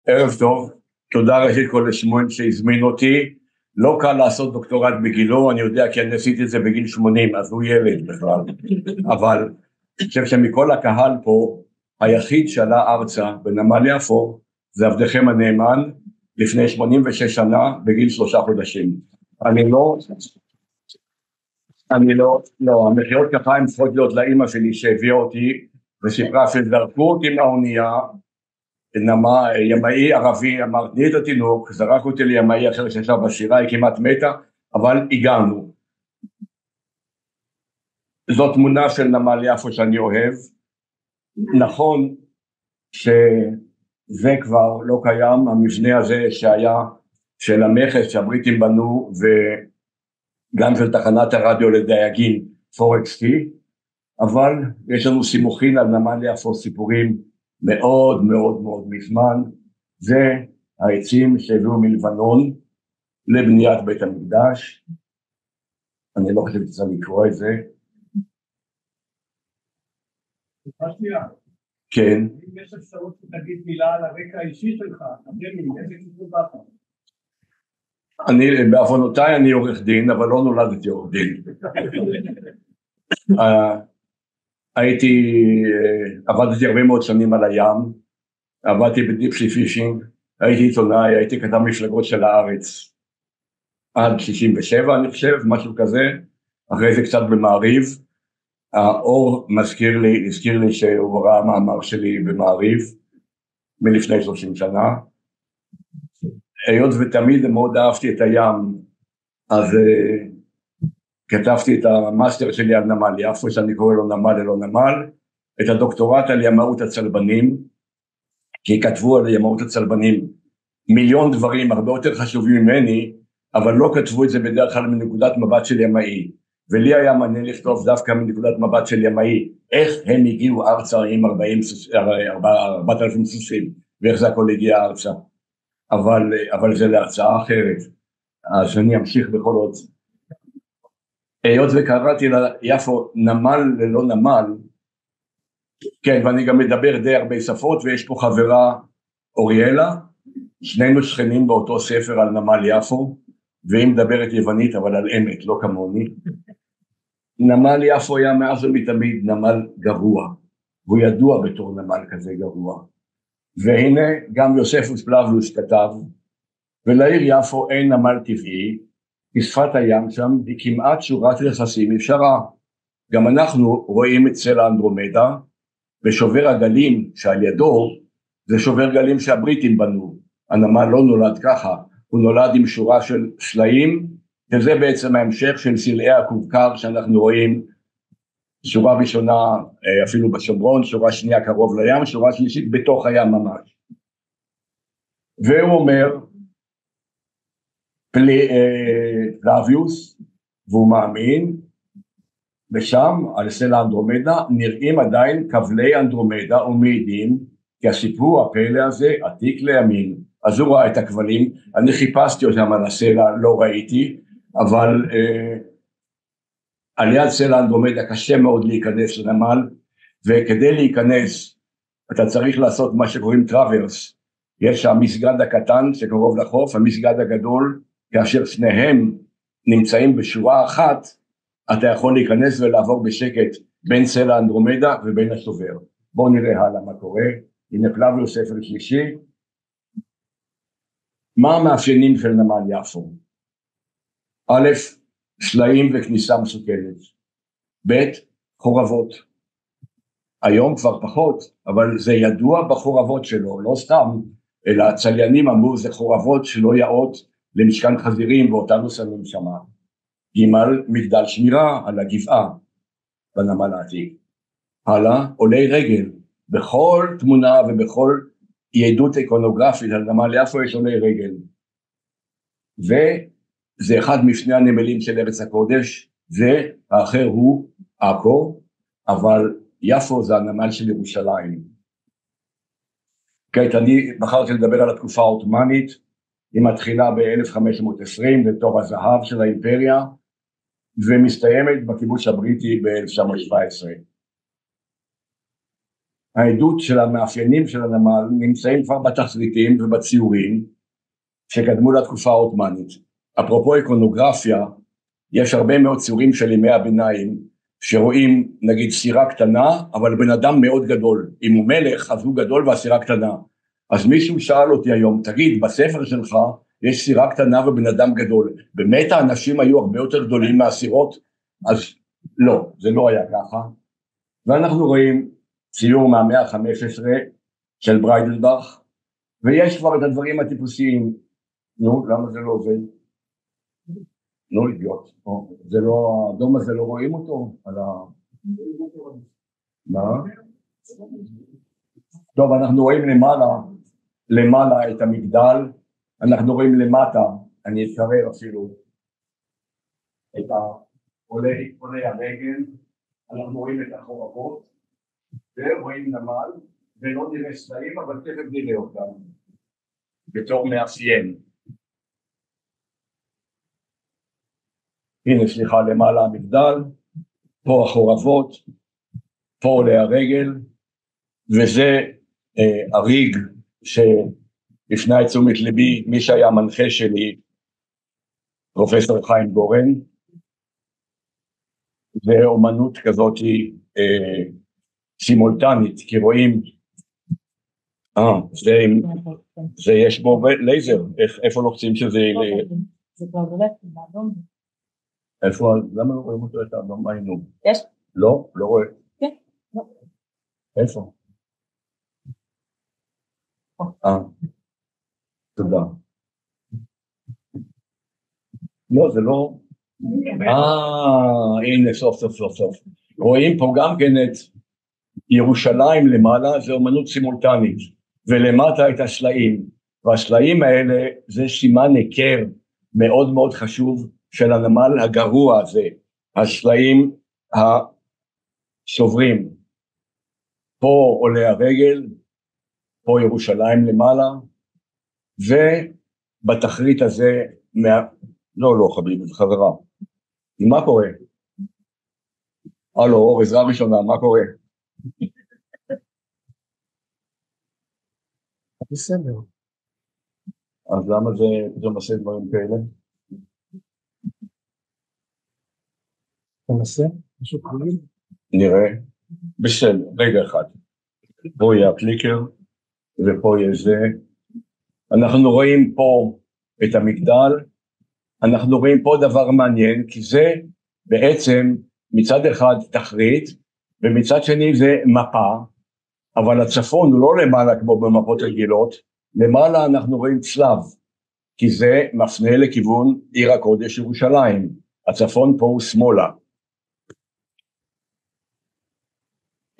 ערב טוב, תודה ראשית כל לשמואל שהזמין אותי. לא קל לעשות דוקטורט בגילו, אני יודע כי אני עשיתי את זה בגיל 80, אז הוא ילד בכלל. אבל אני חושב שמכל הקהל פה, היחיד שעלה ארצה בנמל יפו, זה עבדכם הנאמן, לפני 86 שנה, בגיל 3 חודשים. המחיאות כפיים צריכות להיות לאמא שלי שהביאה אותי, וסיפרה שזרקו אותי מהאונייה, ימאי ערבי אמר תני את התינוק, זרק אותי לימאי אחר שישב בשירה, היא כמעט מתה, אבל הגענו. זאת תמונה של נמל יפו שאני אוהב. נכון שזה כבר לא קיים, המבנה הזה שהיה של המכס שהבריטים בנו, וגם של תחנת הרדיו לדייגים פורקסטי, אבל יש לנו סימוכין על נמל יפו סיפורים מאוד מאוד מאוד מזמן. זה העצים שהביאו מלבנון לבניית בית המקדש. אני לא חושב שצריך לקרוא את זה. כן. אם יש אפשרות שתגיד מילה על הרקע האישי שלך, בעוונותיי אני עורך דין, אבל לא נולדתי עורך דין. עבדתי הרבה מאוד שנים על הים, עבדתי בדיפסי פישינג, הייתי עיתונאי, הייתי כתב מפלגות של הארץ עד 67 אני חושב, משהו כזה, אחרי זה קצת במעריב. האור הזכיר לי שהוא ראה מאמר שלי במעריב מלפני 30 שנה. היות ותמיד מאוד אהבתי את הים, אז כתבתי את המאסטר שלי על נמל יפו, שאני קורא לו נמל ללא נמל, את הדוקטורט על ימאות הצלבנים, כי כתבו על ימאות הצלבנים מיליון דברים הרבה יותר חשובים ממני, אבל לא כתבו את זה בדרך כלל מנקודת מבט של ימאי, ולי היה מעניין לכתוב דווקא מנקודת מבט של ימאי, איך הם הגיעו ארצה עם 4,000 סוסים, ואיך זה הכל הגיע ארצה, אבל זה להרצאה אחרת, אז אני אמשיך בכל עוד. היות וקראתי ליפו נמל ללא נמל, כן, ואני גם מדבר די הרבה שפות, ויש פה חברה אוריאלה, שנינו שכנים באותו ספר על נמל יפו, והיא מדברת יוונית אבל על אמת, לא כמוני. נמל יפו היה מאז ומתמיד נמל גרוע, והוא ידוע בתור נמל כזה גרוע, והנה גם יוספוס פלביוס כתב, ולעיר יפו אין נמל טבעי, כי שפת הים שם היא כמעט שורת יחסים ישרה. גם אנחנו רואים את סלע אנדרומדה, ושובר הגלים שעל ידו זה שובר גלים שהבריטים בנו. הנמל לא נולד ככה, הוא נולד עם שורה של סלעים, וזה בעצם ההמשך של סלעי הכורכר שאנחנו רואים, שורה ראשונה אפילו בשומרון, שורה שנייה קרוב לים, שורה שלישית בתוך הים ממש. והוא אומר, פלביוס, והוא מאמין, ושם על סלע אנדרומדה נראים עדיין כבלי אנדרומדה ומעידים כי הסיפור הפלא הזה עתיק לימים. אז הוא ראה את הכבלים, אני חיפשתי אותם על הסלע, לא ראיתי, אבל על יד סלע אנדרומדה קשה מאוד להיכנס לנמל, וכדי להיכנס אתה צריך לעשות מה שקוראים טראברס. יש המסגד הקטן שקרוב לחוף, המסגד הגדול, כאשר שניהם נמצאים בשורה אחת, אתה יכול להיכנס ולעבור בשקט בין סלע אנדרומדה ובין השובר. בואו נראה הלאה מה קורה. הנה פלביוס ספר שלישי. מה המאפיינים של נמל יפו? א', סלעים וכניסה מסוכנת. ב', חורבות. היום כבר פחות, אבל זה ידוע בחורבות שלו, לא סתם, אלא הצליינים אמרו זה חורבות שלא יאות למשכן חזירים ואותנו שמים שמה. ג', מגדל שמירה על הגבעה בנמל העתיק. הלאה, עולי רגל. בכל תמונה ובכל עדות איקונוגרפית על נמל יפו יש עולי רגל. וזה אחד משני הנמלים של ארץ הקודש, והאחר הוא עכו, אבל יפו זה הנמל של ירושלים. כעת אני בחרתי לדבר על התקופה העות'מאנית, היא מתחילה ב-1520 בתור הזהב של האימפריה, ומסתיימת בכיבוש הבריטי ב-1917. העדות של המאפיינים של הנמל נמצאים כבר בתסריטים ובציורים שקדמו לתקופה העות'מאנית. אפרופו איקונוגרפיה, יש הרבה מאוד ציורים של ימי הביניים שרואים נגיד סירה קטנה אבל בן אדם מאוד גדול, אם הוא מלך אז הוא גדול והסירה קטנה. אז מישהו שאל אותי היום, תגיד בספר שלך יש סירה קטנה ובן אדם גדול, באמת האנשים היו הרבה יותר גדולים מהסירות? אז לא, זה לא היה ככה. ואנחנו רואים ציור מהמאה ה-15 של בריידלבך, ויש כבר את הדברים הטיפוסיים. נו, למה זה לא עובד? לא אידיוט, זה לא, האדום הזה לא רואים אותו על ה... מה? טוב, אנחנו רואים למעלה את המגדל, אנחנו רואים למטה, אני אתקרר אפילו, את עולי הרגל, אנחנו רואים את החורבות, ורואים נמל, ולא נראה סלעים, אבל תכף נראה אותם, בתור מאפיין. הנה סליחה, למעלה המגדל, פה החורבות, פה עולי הרגל, וזה הריג שהפנה את תשומת ליבי, מי שהיה מנחה שלי, פרופסור חיים גורן. זה אומנות כזאת סימולטנית, כי רואים, זה יש בו לייזר, איפה לוחצים שזה יהיה? זה כבר דולק, באדום. איפה, למה לא רואים אותו את האדום? מה היינו? יש? לא, לא רואה. כן, לא. איפה? תודה. לא, זה לא... הנה, סוף. רואים פה גם כן את ירושלים למעלה, זה אומנות סימולטנית, ולמטה את הסלעים, והסלעים האלה זה סימן היכר מאוד מאוד חשוב של הנמל הגרוע הזה, הסלעים השוברים, פה עולי הרגל, פה ירושלים למעלה, ובתחרית הזה, לא חביבי, חברה, מה קורה? הלו, אור, עזרה ראשונה, מה קורה? בסדר. אז למה זה עושה דברים כאלה? תנסה, משהו קודם? נראה, בסדר, רגע אחד. פה יהיה הקליקר, ופה יהיה זה. אנחנו רואים פה את המגדל, אנחנו רואים פה דבר מעניין, כי זה בעצם מצד אחד תחרית, ומצד שני זה מפה, אבל הצפון הוא לא למעלה כמו במפות רגילות, למעלה אנחנו רואים צלב, כי זה מפנה לכיוון עיר הקודש ירושלים, הצפון פה הוא שמאלה.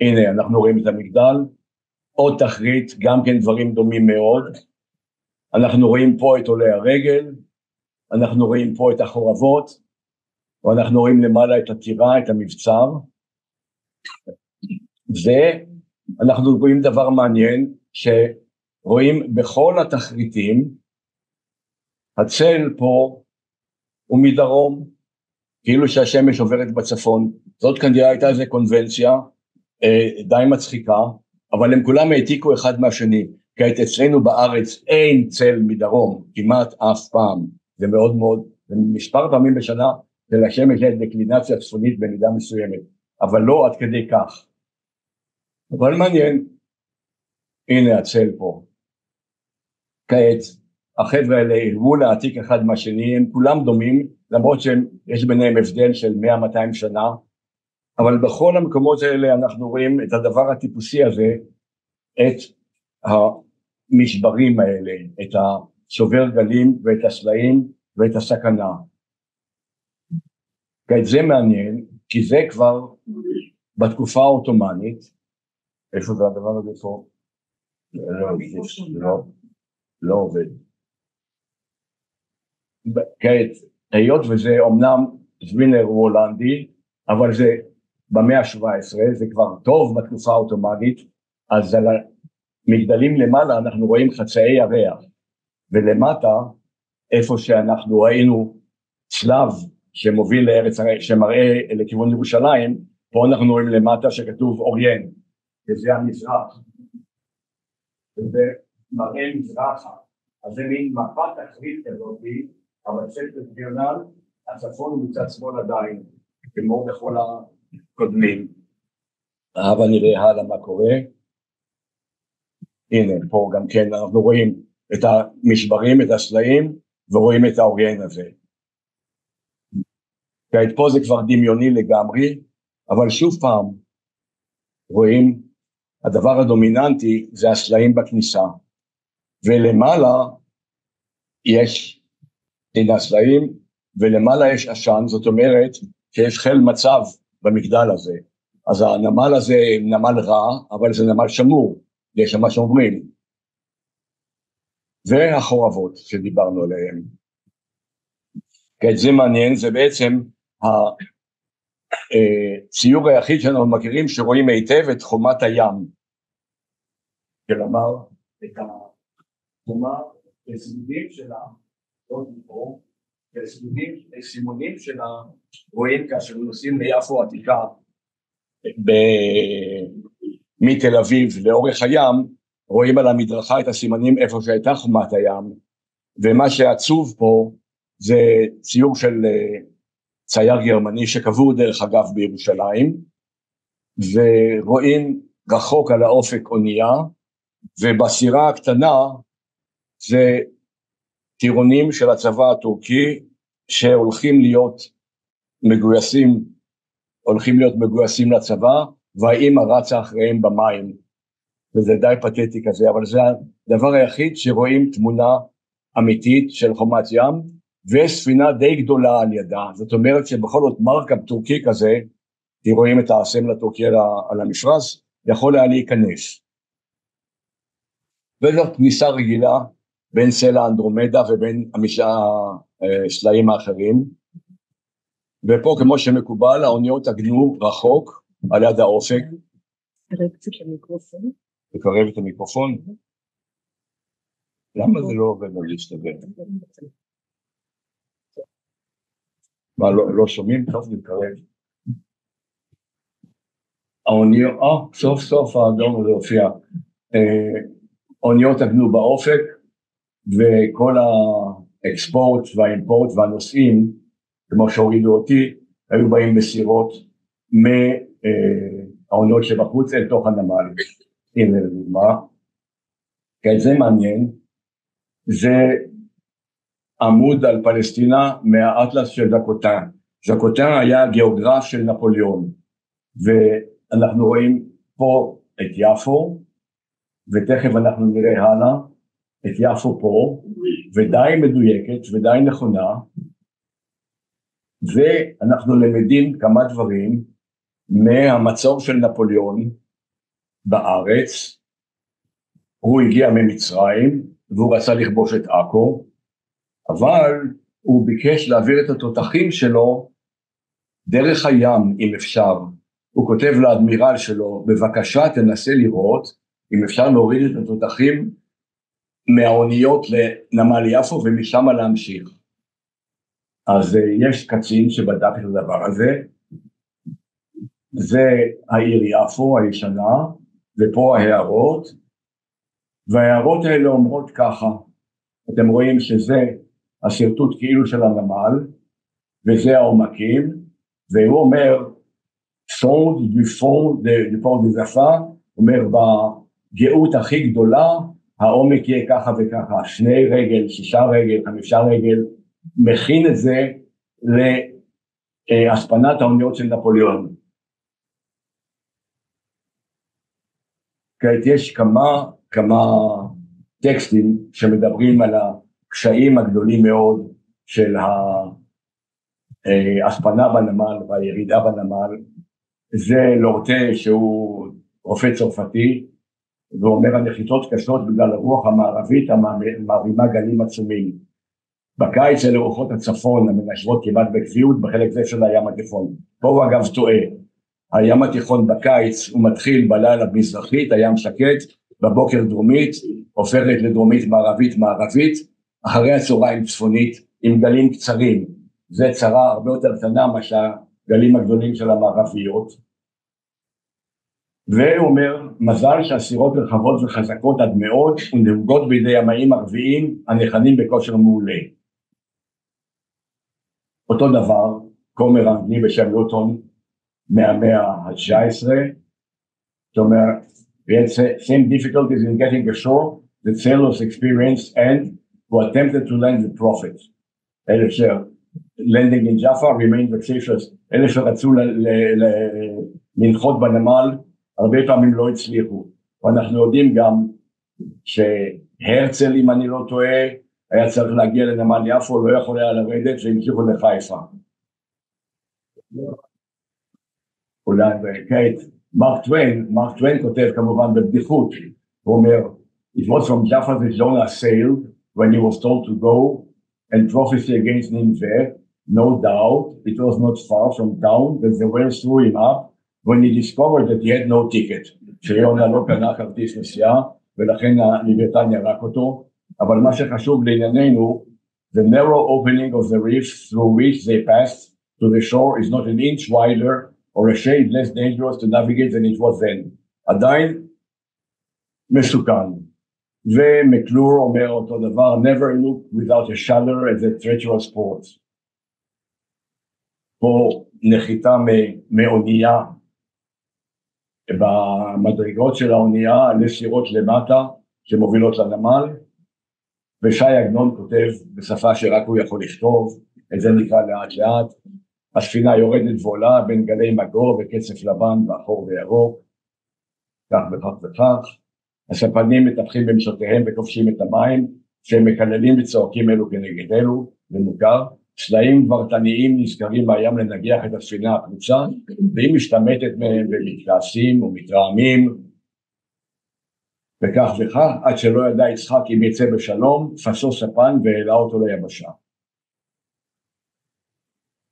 הנה אנחנו רואים את המגדל, עוד תחרית, גם כן דברים דומים מאוד, אנחנו רואים פה את עולי הרגל, אנחנו רואים פה את החורבות, ואנחנו רואים למעלה את הטירה, את המבצר, ואנחנו רואים דבר מעניין, שרואים בכל התחריטים, הצל פה הוא מדרום, כאילו שהשמש עוברת בצפון, זאת כנראה הייתה איזו קונבנציה, די מצחיקה, אבל הם כולם העתיקו אחד מהשני, כי אצלנו בארץ אין צל מדרום, כמעט אף פעם, זה מאוד מאוד, מספר פעמים בשנה, ולשמש יש דקלינציה צפונית במידה מסוימת, אבל לא עד כדי כך. אבל מעניין, הנה הצל פה. כעת, החבר'ה האלה הלוו להעתיק אחד מהשני, הם כולם דומים, למרות שיש ביניהם הבדל של 100-200 שנה, אבל בכל המקומות האלה אנחנו רואים את הדבר הטיפוסי הזה, את המשברים האלה, את השובר גלים ואת הסלעים ואת הסכנה. כעת זה מעניין, כי זה כבר בתקופה העות'מאנית, איפה זה הדבר הזה פה? לא עובד. כעת, היות וזה אומנם זווינר הוא הולנדי, אבל זה במאה ה-17, זה כבר טוב בתקופה העות'מאנית, אז על המגדלים למעלה אנחנו רואים חצאי ירח, ולמטה, איפה שאנחנו ראינו צלב שמוביל לארץ, שמראה לכיוון ירושלים, פה אנחנו רואים למטה שכתוב אוריין, וזה המזרח, וזה מראה מזרחה, אז זה מין מפת תקרית כזאת, אבל ספטנטריונל, הצפון הוא מצד שמאל עדיין, כמו בכל הקודמים. אבל נראה הלאה מה קורה. הנה, פה גם כן אנחנו רואים את המשברים, את הסלעים, ורואים את האוריין הזה. כעת פה זה כבר דמיוני לגמרי, אבל שוב פעם, רואים, הדבר הדומיננטי זה הסלעים בכניסה, ולמעלה יש הנה הסלעים, ולמעלה יש עשן, זאת אומרת שיש חיל מצב במגדל הזה, אז הנמל הזה נמל רע, אבל זה נמל שמור, יש שם מה שאומרים, והחורבות שדיברנו עליהם. כעת זה מעניין, זה בעצם הציור היחיד שאנחנו מכירים שרואים היטב את חומת הים, כלומר את החומה, הסימונים שלה, לא פה, הסימונים שלה רואים כאשר נוסעים ליפו עתיקה מתל אביב לאורך הים, רואים על המדרכה את הסימנים איפה שהייתה חומת הים, ומה שעצוב פה זה ציור של צייר גרמני שקבור דרך אגב בירושלים, ורואים רחוק על האופק אונייה, ובסירה הקטנה זה טירונים של הצבא הטורקי שהולכים להיות מגויסים לצבא, והאמא רצה אחריהם במים, וזה די פתטי כזה, אבל זה הדבר היחיד שרואים תמונה אמיתית של חומת ים, וספינה די גדולה על ידה, זאת אומרת שבכל זאת מרכב טורקי כזה, רואים את הסמל הטורקי על המפרש, יכול היה להיכנס. וזאת כניסה רגילה בין סלע אנדרומדה ובין הסלעים האחרים, ופה כמו שמקובל האוניות עגנו רחוק על יד האופק. תקרב קצת למיקרופון. תקרב את המיקרופון? למה זה לא עובד על להשתבל? מה, לא שומעים? טוב, נתקרב. האוניות, סוף סוף האדום הזה הופיע. האוניות עגנו באופק, וכל האקספורט והאימפורט והנוסעים, כמו שהורידו אותי, היו באים בסירות מהאוניות שבחוץ אל תוך הנמל. הנה לדוגמה, כי זה מעניין, זה עמוד על פלסטינה מהאטלס של ז'קוטן. ז'קוטן היה גיאוגרף של נפוליאון, ואנחנו רואים פה את יפו, ותכף אנחנו נראה הלאה את יפו פה, ודי מדויקת ודי נכונה, ואנחנו למדים כמה דברים מהמצור של נפוליאון בארץ. הוא הגיע ממצרים והוא רצה לכבוש את עכו, אבל הוא ביקש להעביר את התותחים שלו דרך הים אם אפשר. הוא כותב לאדמירל שלו, בבקשה תנסה לראות אם אפשר להוריד את התותחים מהאוניות לנמל יפו ומשם להמשיך. אז יש קצין שבדק את הדבר הזה, זה העיר יפו הישנה, ופה ההערות, וההערות האלה אומרות ככה, אתם רואים שזה השרטוט כאילו של הנמל, וזה העומקים, והוא אומר, סונד du port des Afars, אומר בגאות הכי גדולה, העומק יהיה ככה וככה, 2 רגל, 6 רגל, 5 רגל, מכין את זה להספנת האוניות של נפוליאון. כעת יש כמה טקסטים שמדברים על הקשיים הגדולים מאוד של ההספנה בנמל והירידה בנמל. זה לורטה שהוא רופא צרפתי, והוא אומר הנחיתות קשות בגלל הרוח המערבית המערימה גלים עצומים. בקיץ אלה רוחות הצפון המנשבות כמעט בקביעות בחלק זה של הים התיכון. פה הוא אגב טועה, הים התיכון בקיץ הוא מתחיל בלילה במזרחית, הים שקט, בבוקר דרומית, הופכת לדרומית מערבית מערבית, אחרי הצהריים צפונית עם גלים קצרים. זה צרה הרבה יותר קטנה מה שהגלים הגדולים של המערביות. והוא אומר, מזל שהסירות רחבות וחזקות עד מאוד ונהוגות בידי ימאים ערביים הנכונים בכושר מעולה. אותו דבר, כומר אנגלי בשם לוטון מהמאה ה-19, זאת אומרת, we had same difficulties in getting ashore, the sailors experienced and who attempted to land the prophet. אלה landing in Jaffa remained vexatious, אלה שרצו לנחות בנמל, הרבה פעמים לא הצליחו. ואנחנו יודעים גם שהרצל, אם אני לא טועה, היה צריך להגיע לנמל יפו, לא יכול היה לרדת, והמשיכו לחיפה. אולי וכעת, מרק טוויין כותב כמובן בבדיחות, הוא אומר, it was from Jaffa that Jonah sailed when he was told to go, and prophecy against Nineveh, no doubt, it was not far from town that the whale threw him up, when he discovered that he had no ticket, שיונה לא קנה כרטיס נסיעה, ולכן הלוויתן ירק אותו, אבל מה שחשוב לענייננו, the narrow opening of the reef through which they passed to the shore is not an inch wider or a shade less dangerous to navigate than it was then. עדיין מסוכן. ומקלור אומר אותו דבר, never look without a shudder at the treacherous ports. פה נחיתה מאונייה, במדרגות של האונייה לסירות למטה שמובילות לנמל, ושי עגנון כותב בשפה שרק הוא יכול לכתוב, את זה נקרא לאט לאט, הספינה יורדת ועולה בין גלי מגור וקצף לבן ואחור וירוק, כך וכך וכך, הספנים מטפחים במשותיהם וכובשים את המים, שהם מקללים וצועקים אלו כנגד אלו, זה מוכר, סלעים גברתניים נזכרים מהים לנגיח את הספינה הפרוצה, והיא משתמטת מהם ומתכעסים ומתרעמים, וכך וכך, עד שלא ידע יצחק אם יצא בשלום, פסו ספן והעלה אותו ליבשה.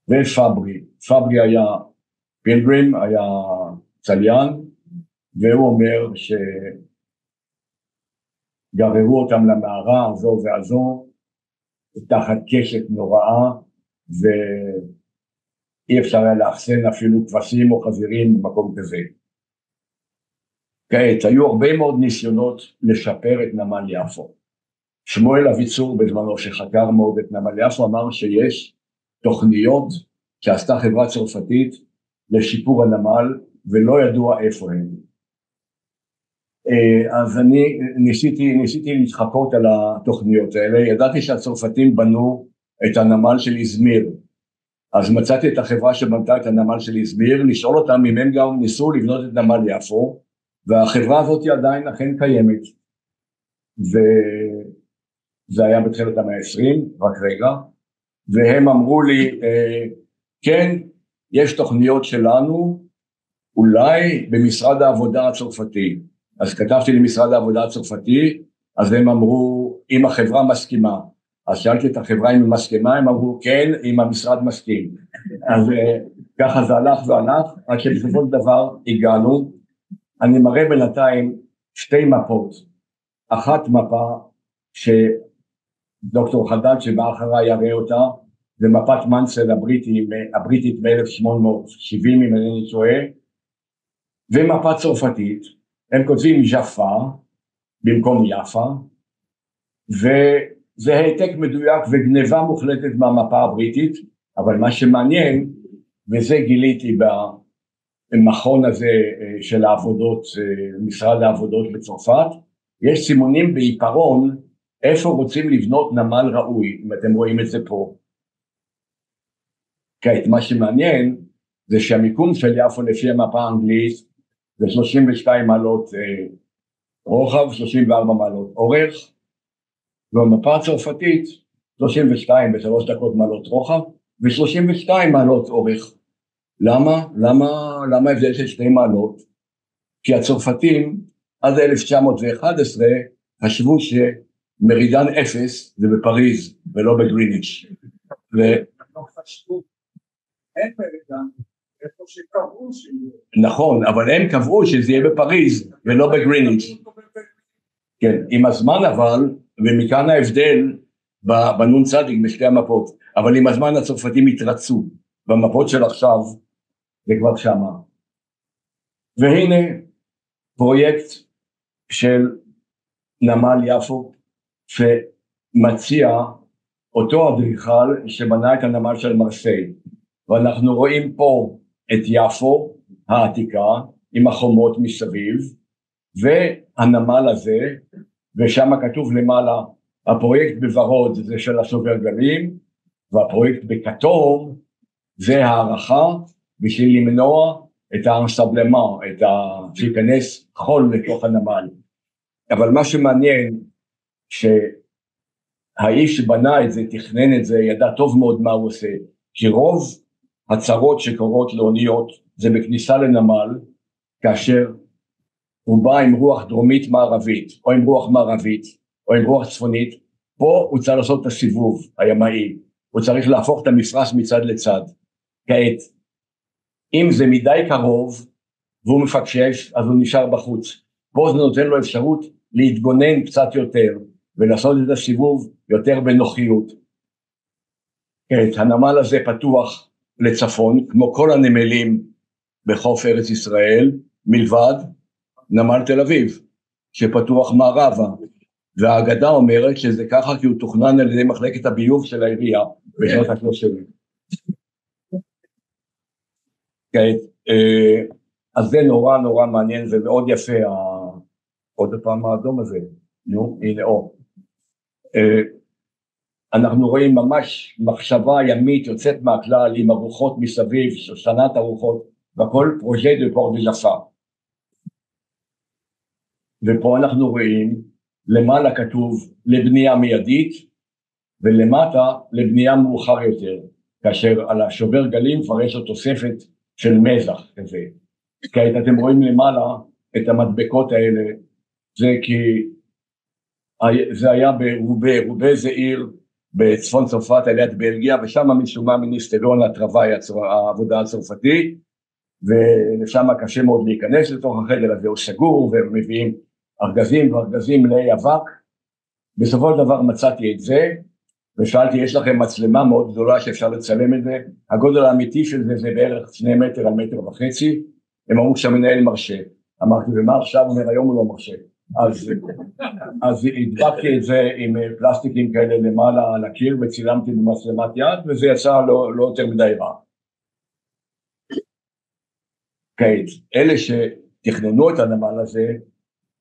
ופברי היה פילגרים, היה צליין, והוא אומר שגררו אותם למערה הזו והזו, תחת קשת נוראה, ואי אפשר היה לאחסן אפילו כבשים או חזירים במקום כזה. כעת, היו הרבה מאוד ניסיונות לשפר את נמל יפו. שמואל אביצור בזמנו שחקר מאוד את נמל יפו, אמר שיש תוכניות שעשתה חברה צרפתית לשיפור הנמל, ולא ידוע איפה הן. אז אני ניסיתי להתחקות על התוכניות האלה, ידעתי שהצרפתים בנו את הנמל של איזמיר, אז מצאתי את החברה שבנתה את הנמל של איזמיר, לשאול אותם אם הם גם ניסו לבנות את נמל יפו, והחברה הזאת עדיין אכן קיימת, וזה היה בתחילת המאה ה-20, רק רגע, והם אמרו לי, כן, יש תוכניות שלנו, אולי במשרד העבודה הצרפתי, אז כתבתי למשרד העבודה הצרפתי, אז הם אמרו, אם החברה מסכימה, אז שאלתי את החברה אם היא מסכימה, הם אמרו, כן, אם המשרד מסכים, אז ככה זה הלך והלך, עד שבסופו של דבר הגענו, אני מראה בינתיים שתי מפות, אחת מפה שדוקטור חדד שבא אחריי יראה אותה, זה מפת מנסל הבריטית מ-1870 אם אני טועה, ומפה צרפתית, הם כותבים ז'פה במקום יפה, וזה העתק מדויק וגניבה מוחלטת מהמפה הבריטית, אבל מה שמעניין, וזה גיליתי במכון הזה של העבודות, משרד העבודות בצרפת, יש סימונים בעיפרון, איפה רוצים לבנות נמל ראוי, אם אתם רואים את זה פה. כעת, מה שמעניין, זה שהמיקום של יפו לפי המפה האנגלית, זה 32 מעלות רוחב, 34 מעלות אורך, ובמפה הצרפתית, 32 ב3 דקות מעלות רוחב, ו32 מעלות אורך. למה הבדל של 2 מעלות? כי הצרפתים עד 1911 חשבו שמרידן 0 זה בפריז ולא בגריניץ'. אין מרידן, איפה שקבעו שיהיה. נכון, אבל הם קבעו שזה יהיה בפריז ולא בגריניץ'. כן, עם הזמן אבל, ומכאן ההבדל בנון צדיק בשתי המפות, אבל עם הזמן הצרפתים התרצו, במפות של עכשיו, זה כבר שמה. והנה, פרויקט של נמל יפו שמציע אותו אדריכל שבנה את הנמל של מרסיי, ואנחנו רואים פה את יפו העתיקה עם החומות מסביב והנמל הזה, ושם כתוב למעלה הפרויקט בוורוד זה של השובר גלים, והפרויקט בכתום זה הערכה בשביל למנוע את האנסבלמה, שיכנס חול לתוך הנמל. אבל מה שמעניין שהאיש שבנה את זה, תכנן את זה, ידע טוב מאוד מה הוא עושה, כי רוב הצרות שקורות לאוניות זה בכניסה לנמל, כאשר הוא בא עם רוח דרומית מערבית, או עם רוח מערבית, או עם רוח צפונית, פה הוא צריך לעשות את הסיבוב הימאי, הוא צריך להפוך את המפרש מצד לצד. כעת, אם זה מדי קרוב, והוא מפקשש, אז הוא נשאר בחוץ. פה זה נותן לו אפשרות להתגונן קצת יותר, ולעשות את הסיבוב יותר בנוחיות. כעת, הנמל הזה פתוח לצפון, כמו כל הנמלים בחוף ארץ ישראל, מלבד נמל תל אביב, שפתוח מערבה, והאגדה אומרת שזה ככה כי הוא תוכנן על ידי מחלקת הביוב של העירייה, בשנות ה-30. כעת, אז זה נורא נורא מעניין ומאוד יפה, עוד פעם האדום הזה, נו, הנה, אנחנו רואים ממש מחשבה ימית יוצאת מהכלל עם ארוחות מסביב, שושנת ארוחות, והכל פרוז'ה דה פורט דה ז'פה. ופה אנחנו רואים, למעלה כתוב לבנייה מיידית, ולמטה לבנייה מאוחר יותר, כאשר על השובר גלים כבר יש לו תוספת של מזח כזה. כעת אתם רואים למעלה את המדבקות האלה, זה כי זה היה ברובה זה עיר בצפון צרפת על יד בלגיה, ושם משום מה מיניסטריון הטרוואי העבודה הצרפתי, ולשם קשה מאוד להיכנס לתוך החדר הזה, הוא סגור, והם מביאים ארגזים וארגזים מלאי אבק. בסופו של דבר מצאתי את זה, ושאלתי, יש לכם מצלמה מאוד גדולה שאפשר לצלם את זה? הגודל האמיתי של זה זה בערך 2 מטר על 1.5 מטר, הם אמרו שהמנהל מרשה. אמרתי, ומה עכשיו? אומר, היום הוא לא מרשה. אז הדבקתי את זה עם פלסטיקים כאלה למעלה על הקיר, וצילמתי במצלמת יד, וזה יצא לא יותר מדי רע. כעת, אלה שתכננו את הנמל הזה,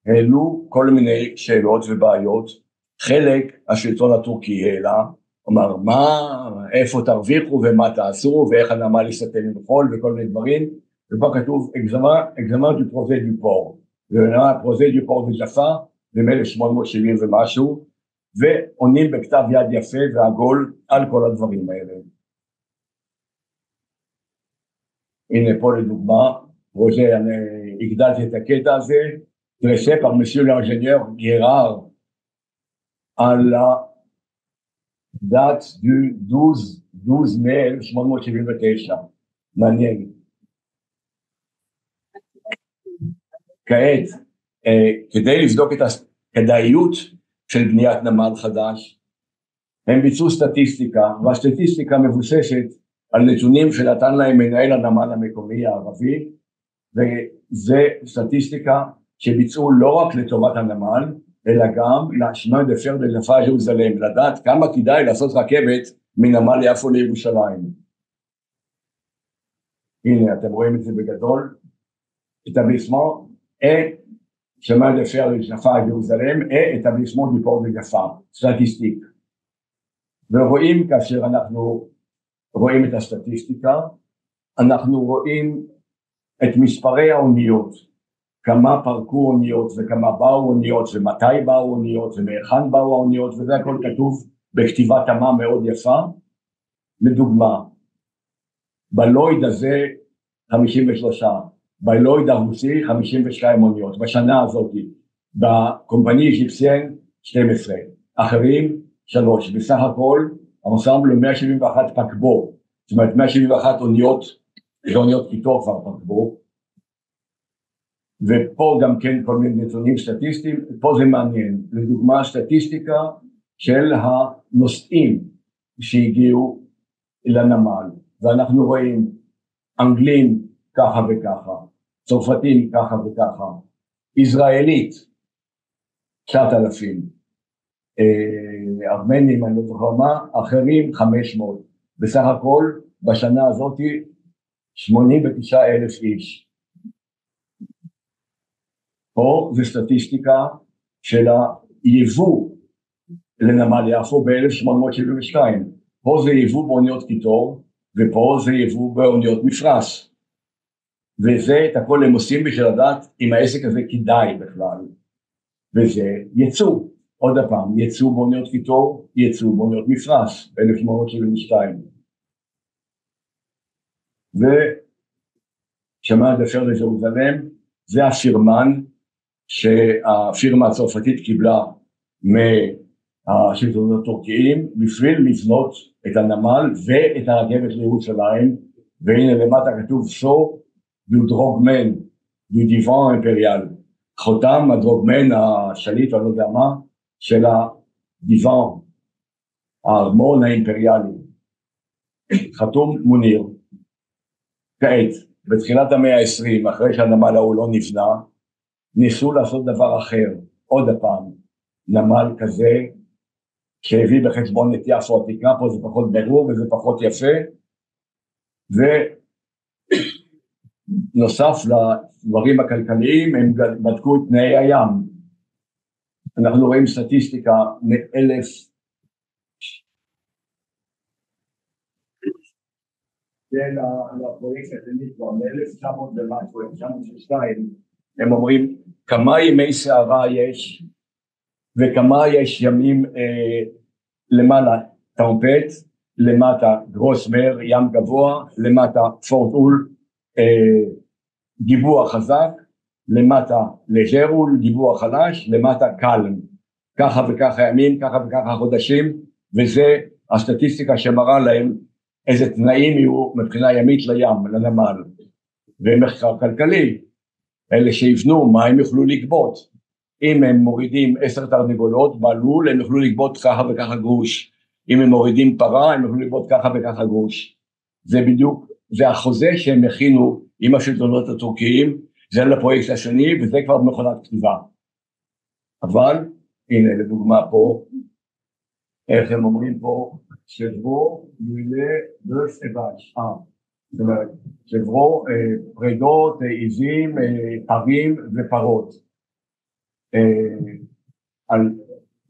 העלו כל מיני שאלות ובעיות, חלק השלטון הטורקי העלה, אמר איפה תרוויחו ומה תעשו, ואיך הנמל יסתן עם חול וכל מיני דברים, ופה כתוב, אקזמה du projet du port, פרוזה du port de Jaffa, ב-1870 ומשהו, ועונים בכתב יד יפה ועגול על כל הדברים האלה. הנה פה לדוגמה, פרוזה, אני הגדלתי את הקטע הזה, dressé par monsieur l'ingénieur Guérard à la date du 12 mai 1879. מעניין. כעת, כדי לבדוק את הכדאיות של בניית נמל חדש, הם ביצעו סטטיסטיקה, והסטטיסטיקה מבוססת על נתונים שנתן להם מנהל הנמל המקומי הערבי, וזה סטטיסטיקה שביצעו לא רק לטובת הנמל, אלא גם לשמן דפר דלפה ירושלים, לדעת כמה כדאי לעשות רכבת מנמל יפו לירושלים. הנה, אתם רואים את זה בגדול, établissement et chemin de fer de Jaffa à Jérusalem et établissement du port de Jaffa, סטטיסטיק. ורואים כאשר אנחנו רואים את הסטטיסטיקה, אנחנו רואים את מספרי האוניות, כמה פרקו אוניות וכמה באו אוניות ומתי באו אוניות ומאיכן באו האוניות, וזה הכל כתוב בכתיבת תמה מאוד יפה. לדוגמה, בלויד הזה 53, בלויד הרוסי 52 אוניות בשנה הזאת, בקומפני איג'יפסיין 12, אחרים 3, בסך הכל המסמל 171 פקבו, זאת אומרת 171 אוניות, זה אוניות קיטור כבר פקבו, ופה גם כן כל מיני נתונים סטטיסטיים. פה זה מעניין, לדוגמה סטטיסטיקה של הנוסעים שהגיעו לנמל, ואנחנו רואים אנגלים ככה וככה, צרפתים ככה וככה, ישראלית, 9,000, ארמנים, אני לא זוכר מה, אחרים 500, בסך הכל בשנה הזאת 89,000 איש. פה זה סטטיסטיקה של היבוא לנמל יפו ב-1872, פה זה יבוא באוניות קיטור, ופה זה יבוא באוניות מפרש, וזה את הכל הם עושים בשביל לדעת אם העסק הזה כדאי בכלל, וזה יצוא, עוד הפעם, יצוא באוניות קיטור, יצוא באוניות מפרש, ב-1872, ושמע דפר לזרוזלם, זה הפירמן שהפירמה הצרפתית קיבלה מהשלטונות הטורקיים בשביל לבנות את הנמל ואת הרכבת לירושלים, והנה למטה כתוב סו דו דרוגמן דו דיוון אימפריאל, חותם הדרוגמן השליט או לא יודע מה של הדיוון, הארמון האימפריאלי, חתום מוניר. כעת בתחילת המאה ה-20, אחרי שהנמל ההוא לא נבנה, ניסו לעשות דבר אחר, עוד הפעם, נמל כזה שהביא בחשבון את יפו עתיקה, פה זה פחות ברור וזה פחות יפה, ונוסף לדברים הכלכליים, הם בדקו את תנאי הים. אנחנו רואים סטטיסטיקה מ-1000, לפרויקט הזה כבר מ-1902, הם אומרים כמה ימי שערה יש וכמה יש ימים למעלה טרומפט, למטה גרוסמר ים גבוה, למטה פורט אול גיבוע חזק, למטה לג'רול גיבוע חלש, למטה קלם, ככה וככה ימים, ככה וככה חודשים, וזה הסטטיסטיקה שמראה להם איזה תנאים יהיו מבחינה ימית לים, לנמל. ומחקר כלכלי, אלה שיבנו מה הם יוכלו לגבות, אם הם מורידים 10 תרנגולות בלול הם יוכלו לגבות ככה וככה גרוש, אם הם מורידים פרה הם יוכלו לגבות ככה וככה גרוש. זה בדיוק, זה החוזה שהם הכינו עם השלטונות הטורקיים, זה לפרויקט השני וזה כבר במכונת כתיבה. אבל הנה לדוגמה פה, איך הם אומרים פה, שברו מילה דרס אבש, זאת אומרת, שברו פרידות, עיזים, פרים ופרות, על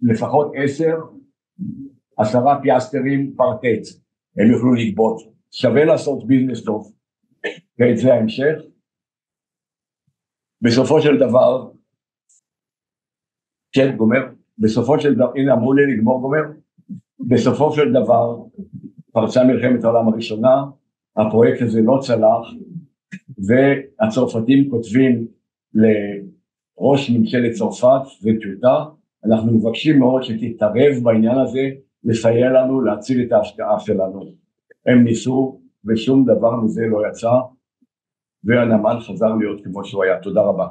לפחות 10 פיאסטרים פרטט, הם יוכלו לגבות, שווה לעשות ביזנס טוב, ואת זה ההמשך. בסופו של דבר, כן, גומר, בסופו של דבר, הנה אמרו לי לגמור גומר, בסופו של דבר, פרצה מלחמת העולם הראשונה, הפרויקט הזה לא צלח, והצרפתים כותבים לראש ממשלת צרפת, זה טיוטה, אנחנו מבקשים מאוד שתתערב בעניין הזה, לסייע לנו להציל את ההשקעה שלנו. הם ניסו, ושום דבר מזה לא יצא, והנמל חזר להיות כמו שהוא היה. תודה רבה.